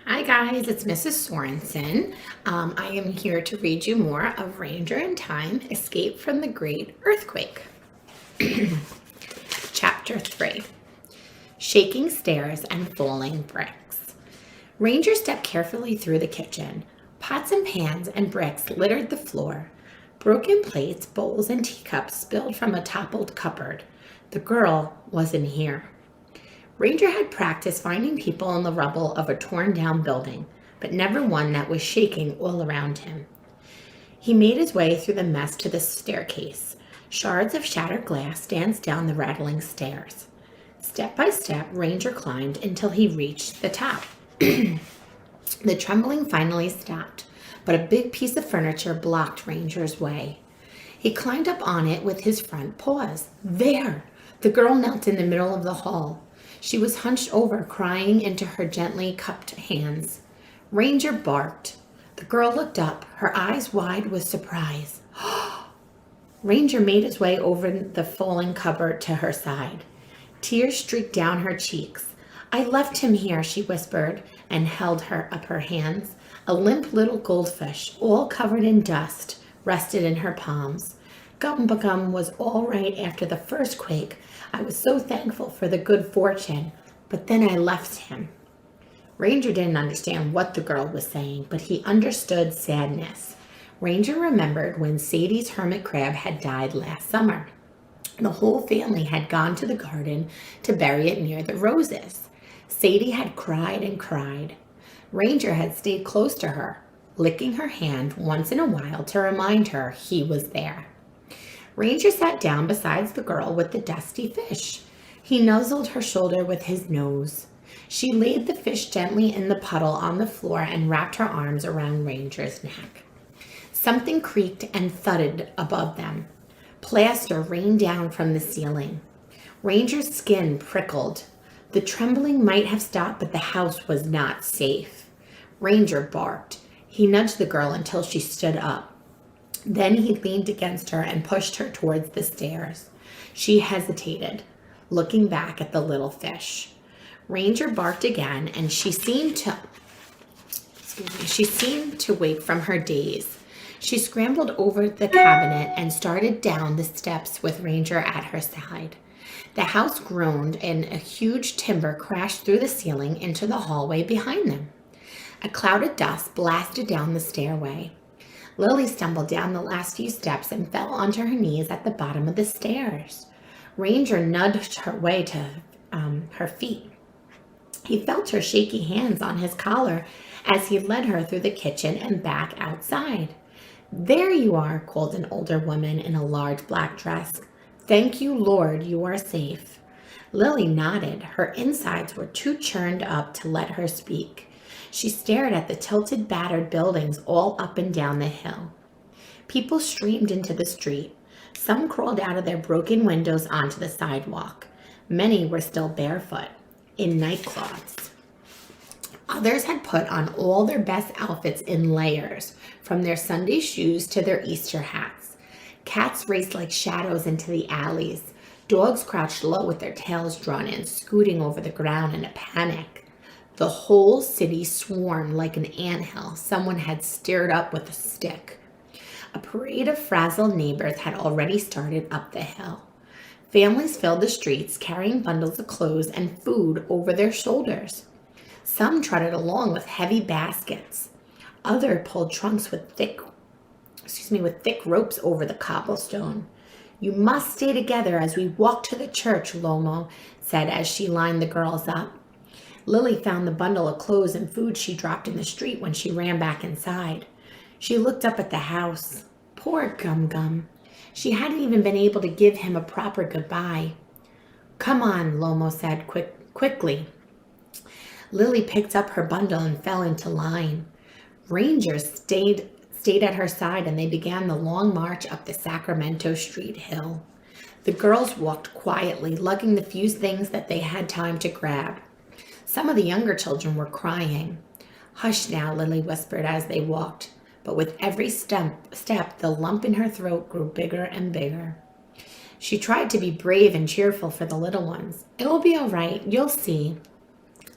Hi guys, it's Mrs. Sorensen. I am here to read you more of Ranger in Time, Escape from the Great Earthquake. Chapter 3, Shaking Stairs and Falling Bricks. Ranger stepped carefully through the kitchen. Pots and pans and bricks littered the floor. Broken plates, bowls, and teacups spilled from a toppled cupboard. The girl wasn't here. Ranger had practiced finding people in the rubble of a torn-down building, but never one that was shaking all around him. He made his way through the mess to the staircase. Shards of shattered glass danced down the rattling stairs. Step by step, Ranger climbed until he reached the top. The trembling finally stopped, but a big piece of furniture blocked Ranger's way. He climbed up on it with his front paws. There! The girl knelt in the middle of the hall. She was hunched over, crying into her gently cupped hands. Ranger barked. The girl looked up, her eyes wide with surprise. Ranger made his way over the falling cupboard to her side. Tears streaked down her cheeks. I left him here, she whispered, and held her up her hands. A limp little goldfish, all covered in dust, rested in her palms. Gum was all right after the first quake. I was so thankful for the good fortune, but then I left him. Ranger didn't understand what the girl was saying, but he understood sadness. Ranger remembered when Sadie's hermit crab had died last summer. The whole family had gone to the garden to bury it near the roses. Sadie had cried and cried. Ranger had stayed close to her, licking her hand once in a while to remind her he was there. Ranger sat down beside the girl with the dusty fish. He nuzzled her shoulder with his nose. She laid the fish gently in the puddle on the floor and wrapped her arms around Ranger's neck. Something creaked and thudded above them. Plaster rained down from the ceiling. Ranger's skin prickled. The trembling might have stopped, but the house was not safe. Ranger barked. He nudged the girl until she stood up. Then he leaned against her and pushed her towards the stairs. She hesitated, looking back at the little fish. Ranger barked again, and she seemed to wake from her daze. She scrambled over the cabinet and started down the steps with Ranger at her side. The house groaned, and a huge timber crashed through the ceiling into the hallway behind them. A cloud of dust blasted down the stairway. Lily stumbled down the last few steps and fell onto her knees at the bottom of the stairs. Ranger nudged her way to her feet. He felt her shaky hands on his collar as he led her through the kitchen and back outside. There you are, called an older woman in a large black dress. Thank you, Lord, you are safe. Lily nodded. Her insides were too churned up to let her speak. She stared at the tilted, battered buildings all up and down the hill. People streamed into the street. Some crawled out of their broken windows onto the sidewalk. Many were still barefoot, in nightcloths. Others had put on all their best outfits in layers, from their Sunday shoes to their Easter hats. Cats raced like shadows into the alleys. Dogs crouched low with their tails drawn in, scooting over the ground in a panic. The whole city swarmed like an anthill someone had stirred up with a stick. A parade of frazzled neighbors had already started up the hill. Families filled the streets, carrying bundles of clothes and food over their shoulders. Some trotted along with heavy baskets. Others pulled trunks with thick ropes over the cobblestone. You must stay together as we walk to the church, Lomo said as she lined the girls up. Lily found the bundle of clothes and food she dropped in the street when she ran back inside. She looked up at the house. Poor Gum. She hadn't even been able to give him a proper goodbye. Come on, Lomo said quickly. Lily picked up her bundle and fell into line. Ranger stayed at her side, and they began the long march up the Sacramento Street hill. The girls walked quietly, lugging the few things that they had time to grab. Some of the younger children were crying. Hush now, Lily whispered as they walked, but with every step, the lump in her throat grew bigger and bigger. She tried to be brave and cheerful for the little ones. It will be all right, you'll see.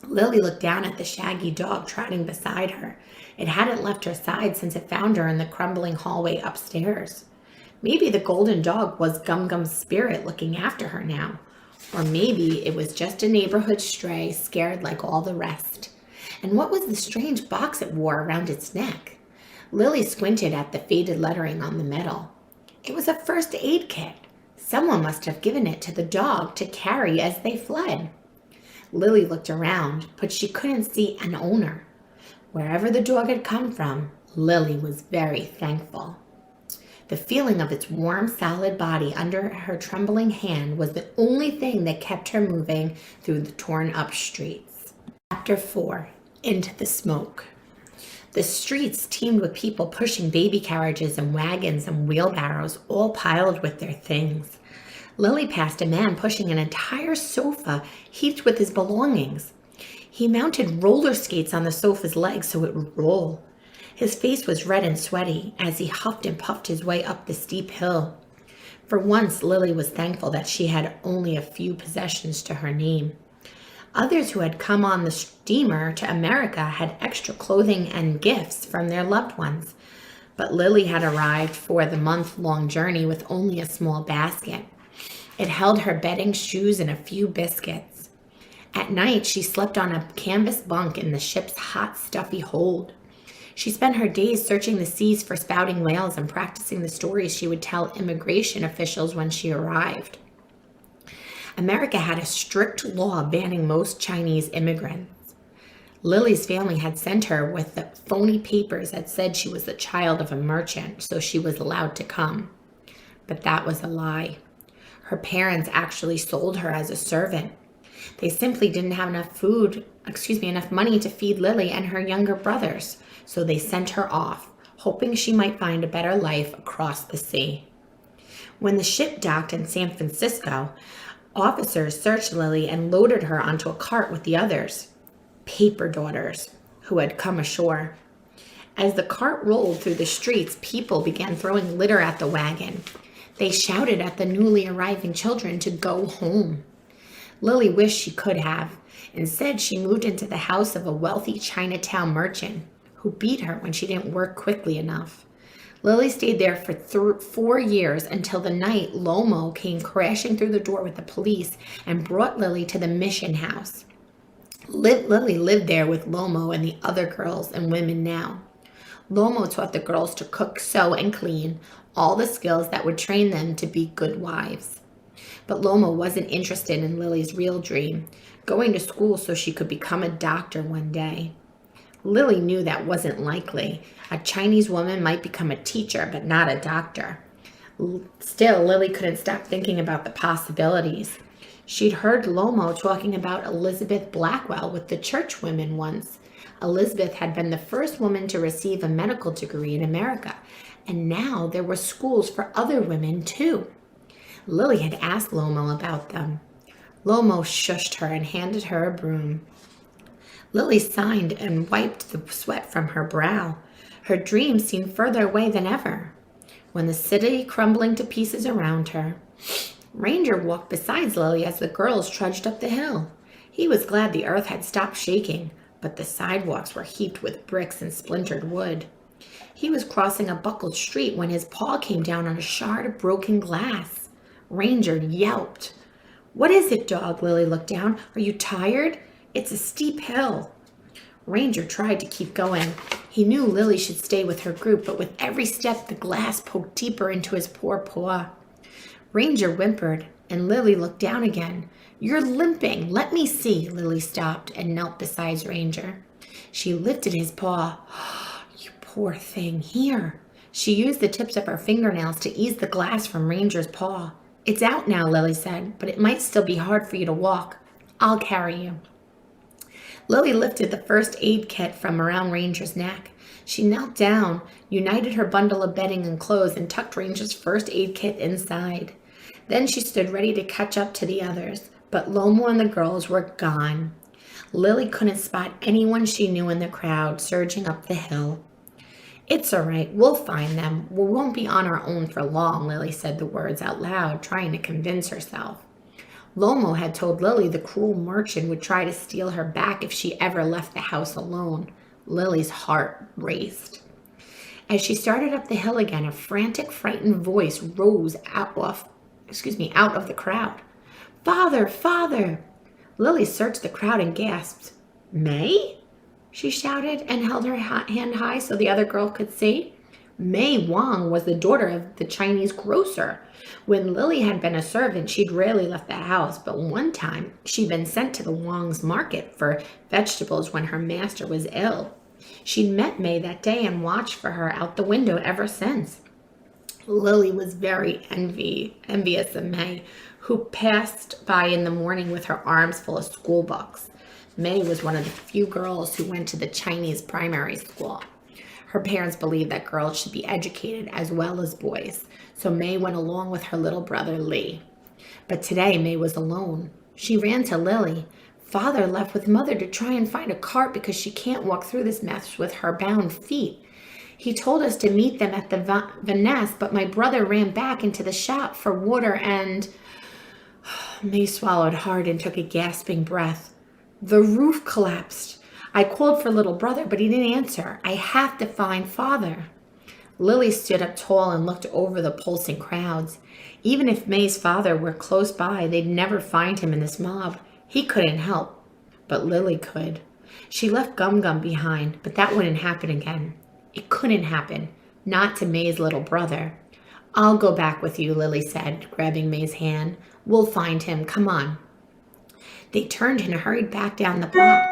Lily looked down at the shaggy dog trotting beside her. It hadn't left her side since it found her in the crumbling hallway upstairs. Maybe the golden dog was Gum Gum's spirit looking after her now. Or maybe it was just a neighborhood stray scared like all the rest. And what was the strange box it wore around its neck? Lily squinted at the faded lettering on the metal. It was a first aid kit. Someone must have given it to the dog to carry as they fled. Lily looked around, but she couldn't see an owner. Wherever the dog had come from, Lily was very thankful. The feeling of its warm, solid body under her trembling hand was the only thing that kept her moving through the torn-up streets. Chapter 4. Into the Smoke. The streets teemed with people pushing baby carriages and wagons and wheelbarrows, all piled with their things. Lily passed a man pushing an entire sofa heaped with his belongings. He mounted roller skates on the sofa's legs so it would roll. His face was red and sweaty as he huffed and puffed his way up the steep hill. For once, Lily was thankful that she had only a few possessions to her name. Others who had come on the steamer to America had extra clothing and gifts from their loved ones. But Lily had arrived for the month-long journey with only a small basket. It held her bedding, shoes, and a few biscuits. At night, she slept on a canvas bunk in the ship's hot, stuffy hold. She spent her days searching the seas for spouting whales and practicing the stories she would tell immigration officials when she arrived. America had a strict law banning most Chinese immigrants. Lily's family had sent her with the phony papers that said she was the child of a merchant, so she was allowed to come. But that was a lie. Her parents actually sold her as a servant. They simply didn't have enough money to feed Lily and her younger brothers, so they sent her off, hoping she might find a better life across the sea. When the ship docked in San Francisco, officers searched Lily and loaded her onto a cart with the others, paper daughters, who had come ashore. As the cart rolled through the streets, people began throwing litter at the wagon. They shouted at the newly arriving children to go home. Lily wished she could have. Instead, she moved into the house of a wealthy Chinatown merchant who beat her when she didn't work quickly enough. Lily stayed there for 4 years until the night Lomo came crashing through the door with the police and brought Lily to the mission house. Lily lived there with Lomo and the other girls and women now. Lomo taught the girls to cook, sew, and clean, all the skills that would train them to be good wives. But Lomo wasn't interested in Lily's real dream, going to school so she could become a doctor one day. Lily knew that wasn't likely. A Chinese woman might become a teacher, but not a doctor. Still, Lily couldn't stop thinking about the possibilities. She'd heard Lomo talking about Elizabeth Blackwell with the church women once. Elizabeth had been the first woman to receive a medical degree in America, and now there were schools for other women too. Lily had asked Lomo about them. Lomo shushed her and handed her a broom. Lily sighed and wiped the sweat from her brow. Her dream seemed further away than ever. When the city crumbling to pieces around her, Ranger walked beside Lily as the girls trudged up the hill. He was glad the earth had stopped shaking, but the sidewalks were heaped with bricks and splintered wood. He was crossing a buckled street when his paw came down on a shard of broken glass. Ranger yelped. "What is it, dog?" Lily looked down. "Are you tired? It's a steep hill." Ranger tried to keep going. He knew Lily should stay with her group, but with every step, the glass poked deeper into his poor paw. Ranger whimpered, and Lily looked down again. "You're limping. Let me see." Lily stopped and knelt beside Ranger. She lifted his paw. "You poor thing. Here." She used the tips of her fingernails to ease the glass from Ranger's paw. "It's out now," Lily said, "but it might still be hard for you to walk. I'll carry you." Lily lifted the first aid kit from around Ranger's neck. She knelt down, united her bundle of bedding and clothes, and tucked Ranger's first aid kit inside. Then she stood ready to catch up to the others, but Lomo and the girls were gone. Lily couldn't spot anyone she knew in the crowd surging up the hill. "It's all right, we'll find them. We won't be on our own for long," Lily said the words out loud, trying to convince herself. Lomo had told Lily the cruel merchant would try to steal her back if she ever left the house alone. Lily's heart raced. As she started up the hill again, a frantic, frightened voice rose out of the crowd. "Father, father!" Lily searched the crowd and gasped. "May?" she shouted and held her hand high so the other girl could see. May Wang was the daughter of the Chinese grocer. When Lily had been a servant, she'd rarely left the house, but one time she'd been sent to the Wang's market for vegetables when her master was ill. She'd met May that day and watched for her out the window ever since. Lily was very envious of May, who passed by in the morning with her arms full of school books. May was one of the few girls who went to the Chinese primary school. Her parents believed that girls should be educated as well as boys, so May went along with her little brother Lee. But today May was alone. She ran to Lily. "Father left with Mother to try and find a cart because she can't walk through this mess with her bound feet. He told us to meet them at the Vaness, but my brother ran back into the shop for water and..." May swallowed hard and took a gasping breath. "The roof collapsed. I called for little brother, but he didn't answer. I have to find Father." Lily stood up tall and looked over the pulsing crowds. Even if May's father were close by, they'd never find him in this mob. He couldn't help, but Lily could. She left Gum Gum behind, but that wouldn't happen again. It couldn't happen, not to May's little brother. "I'll go back with you," Lily said, grabbing May's hand. "We'll find him. Come on." They turned and hurried back down the block.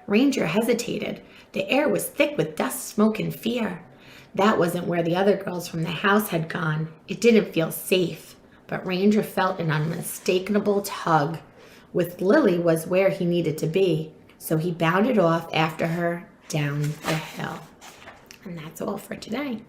Ranger hesitated. The air was thick with dust, smoke, and fear. That wasn't where the other girls from the house had gone. It didn't feel safe, but Ranger felt an unmistakable tug. With Lily was where he needed to be, so he bounded off after her down the hill. And that's all for today.